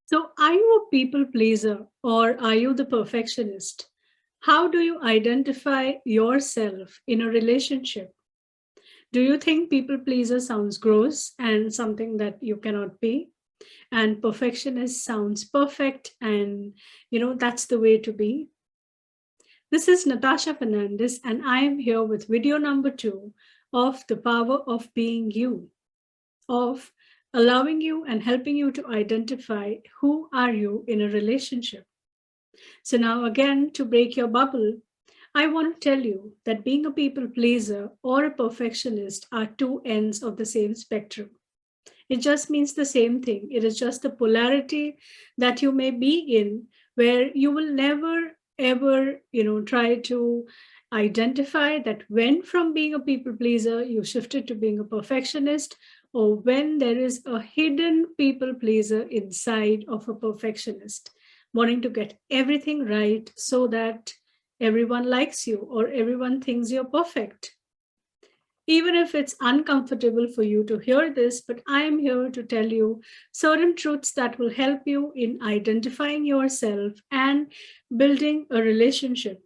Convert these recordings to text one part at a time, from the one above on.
So, are you a people pleaser or are you the perfectionist? How do you identify yourself in a relationship? Do you think people pleaser sounds gross and something that you cannot be? And perfectionist sounds perfect and that's the way to be? This is Natasha Fernandes, and I am here with video number 2 of The Power of Being You, of allowing you and helping you to identify who are you in a relationship. So now again, to break your bubble, I want to tell you that being a people pleaser or a perfectionist are two ends of the same spectrum. It just means the same thing. It is just the polarity that you may be in, where you will never ever, try to identify that when from being a people pleaser, you shifted to being a perfectionist, or when there is a hidden people pleaser inside of a perfectionist, wanting to get everything right so that everyone likes you or everyone thinks you're perfect. Even if it's uncomfortable for you to hear this, but I am here to tell you certain truths that will help you in identifying yourself and building a relationship.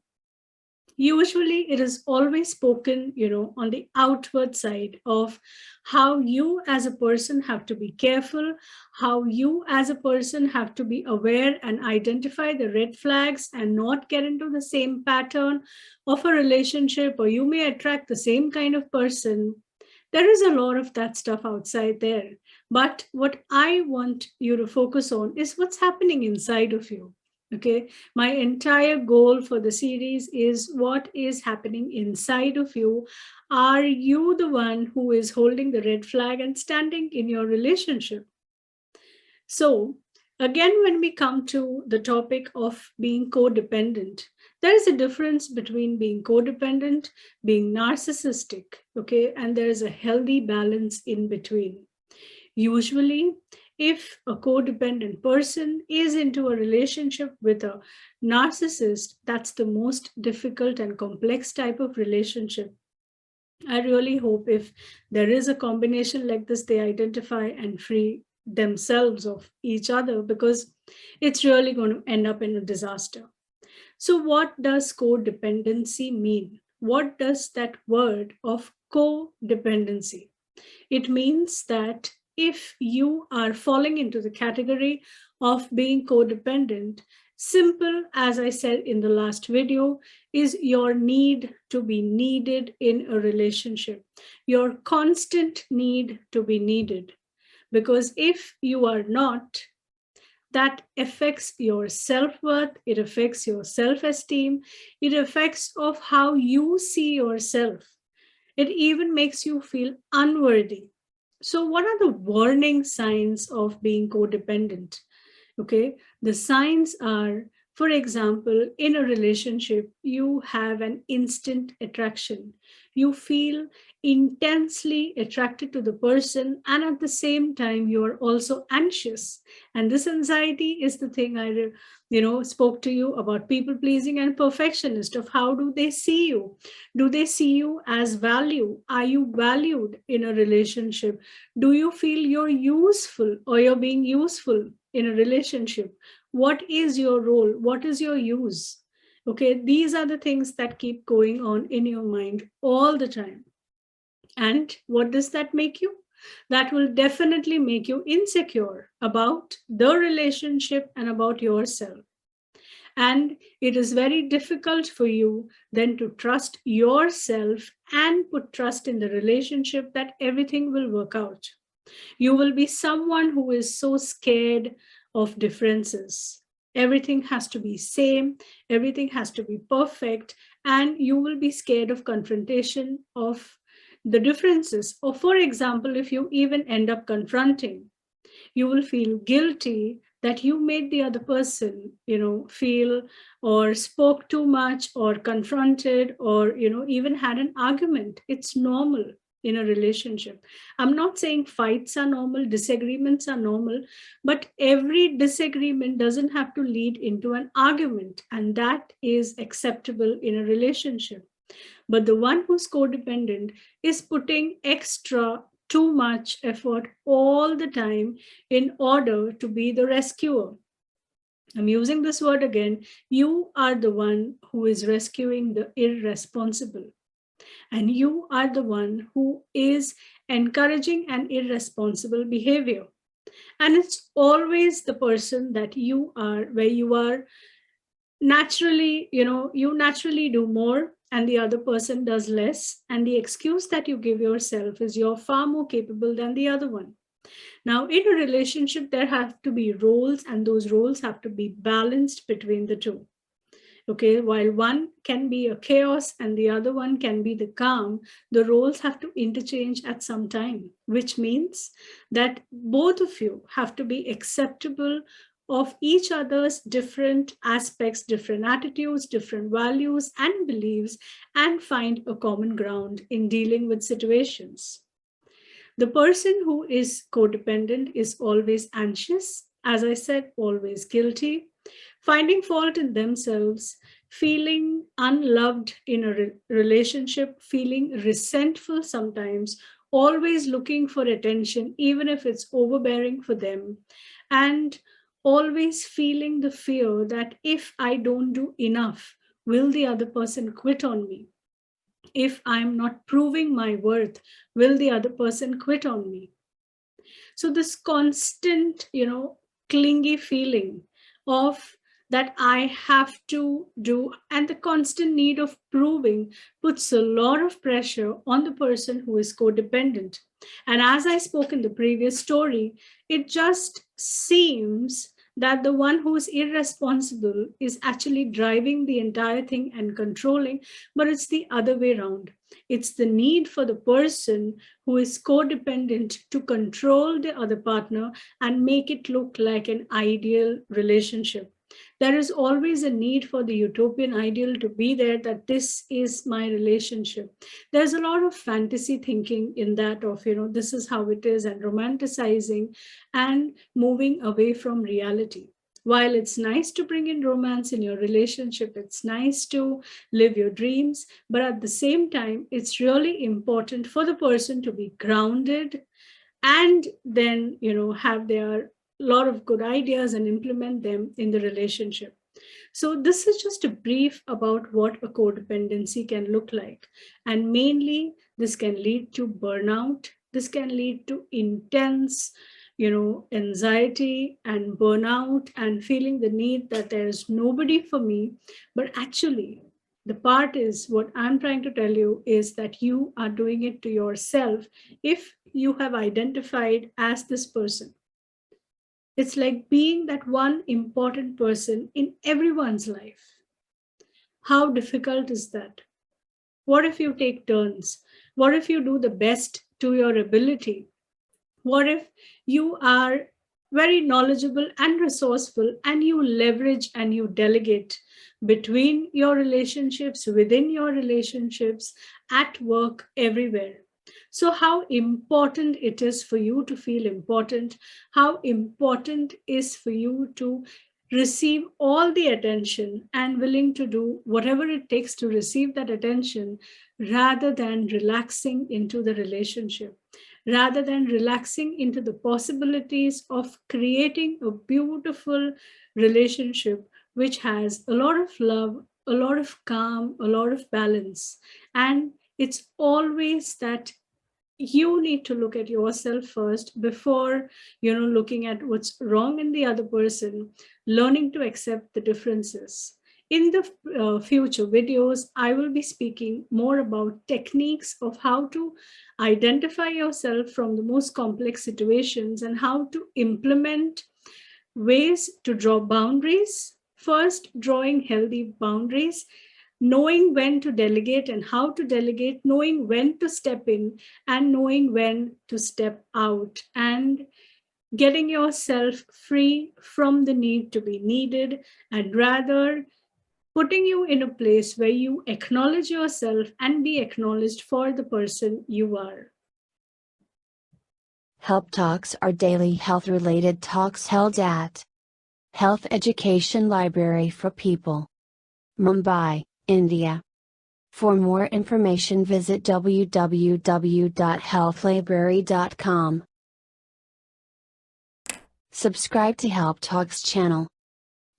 Usually, it is always spoken, on the outward side of how you as a person have to be careful, how you as a person have to be aware and identify the red flags and not get into the same pattern of a relationship, or you may attract the same kind of person. There is a lot of that stuff outside there. But what I want you to focus on is what's happening inside of you. Okay, my entire goal for the series is what is happening inside of you. Are you the one who is holding the red flag and standing in your relationship? So, again, when we come to the topic of being codependent, there is a difference between being codependent, being narcissistic, okay, and there is a healthy balance in between. Usually, if a codependent person is into a relationship with a narcissist, that's the most difficult and complex type of relationship. I really hope if there is a combination like this, they identify and free themselves of each other, because it's really going to end up in a disaster. So, what does codependency mean? What does that word of codependency? It means that if you are falling into the category of being codependent, simple as I said in the last video, is your need to be needed in a relationship, your constant need to be needed. Because if you are not, that affects your self-worth, it affects your self-esteem, it affects of how you see yourself. It even makes you feel unworthy. So, what are the warning signs of being codependent? Okay, the signs are, for example, in a relationship, you have an instant attraction. You feel intensely attracted to the person, and at the same time, you are also anxious. And this anxiety is the thing I spoke to you about people pleasing and perfectionist, of how do they see you? Do they see you as value? Are you valued in a relationship? Do you feel you're useful or you're being useful in a relationship? What is your role? What is your use? Okay, these are the things that keep going on in your mind all the time. And what does that make you? That will definitely make you insecure about the relationship and about yourself. And it is very difficult for you then to trust yourself and put trust in the relationship that everything will work out. You will be someone who is so scared of differences. Everything has to be same, everything has to be perfect, and you will be scared of confrontation of the differences. Or for example, if you even end up confronting, you will feel guilty that you made the other person feel, or spoke too much, or confronted, or even had an argument. It's normal in a relationship. I'm not saying fights are normal, disagreements are normal, but every disagreement doesn't have to lead into an argument, and that is acceptable in a relationship. But the one who's codependent is putting extra too much effort all the time in order to be the rescuer. I'm using this word again. You are the one who is rescuing the irresponsible. And you are the one who is encouraging an irresponsible behavior. And it's always the person that you are, where you are naturally, you naturally do more and the other person does less. And the excuse that you give yourself is you're far more capable than the other one. Now, in a relationship, there have to be roles, and those roles have to be balanced between the two. Okay, while one can be a chaos and the other one can be the calm, the roles have to interchange at some time, which means that both of you have to be acceptable of each other's different aspects, different attitudes, different values and beliefs, and find a common ground in dealing with situations. The person who is codependent is always anxious, as I said, always guilty, finding fault in themselves, feeling unloved in a relationship, feeling resentful sometimes, always looking for attention, even if it's overbearing for them, and always feeling the fear that if I don't do enough, will the other person quit on me? If I'm not proving my worth, will the other person quit on me? So this constant, clingy feeling of that I have to do, and the constant need of proving puts a lot of pressure on the person who is codependent. And as I spoke in the previous story, it just seems that the one who is irresponsible is actually driving the entire thing and controlling, but it's the other way around. It's the need for the person who is codependent to control the other partner and make it look like an ideal relationship. There is always a need for the utopian ideal to be there, that this is my relationship. There's a lot of fantasy thinking in that of, this is how it is, and romanticizing and moving away from reality. While it's nice to bring in romance in your relationship, it's nice to live your dreams, but at the same time, it's really important for the person to be grounded and then, have their lot of good ideas and implement them in the relationship. So this is just a brief about what a codependency can look like. And mainly, this can lead to burnout. This can lead to intense, anxiety and burnout and feeling the need that there is nobody for me. But actually, the part is what I'm trying to tell you is that you are doing it to yourself if you have identified as this person. It's like being that one important person in everyone's life. How difficult is that? What if you take turns? What if you do the best to your ability? What if you are very knowledgeable and resourceful and you leverage and you delegate between your relationships, within your relationships, at work, everywhere? So, how important it is for you to feel important, how important is for you to receive all the attention and willing to do whatever it takes to receive that attention rather than relaxing into the relationship, rather than relaxing into the possibilities of creating a beautiful relationship which has a lot of love, a lot of calm, a lot of balance. And it's always that you need to look at yourself first before looking at what's wrong in the other person, learning to accept the differences. In the future videos, I will be speaking more about techniques of how to identify yourself from the most complex situations and how to implement ways to draw boundaries. First, drawing healthy boundaries, knowing when to delegate and how to delegate, knowing when to step in and knowing when to step out, and getting yourself free from the need to be needed, and rather putting you in a place where you acknowledge yourself and be acknowledged for the person you are. Help Talks are daily health-related talks held at Health Education Library for People, Mumbai, India. For more information, visit www.healthlibrary.com. Subscribe to Help Talks channel.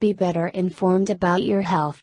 Be better informed about your health.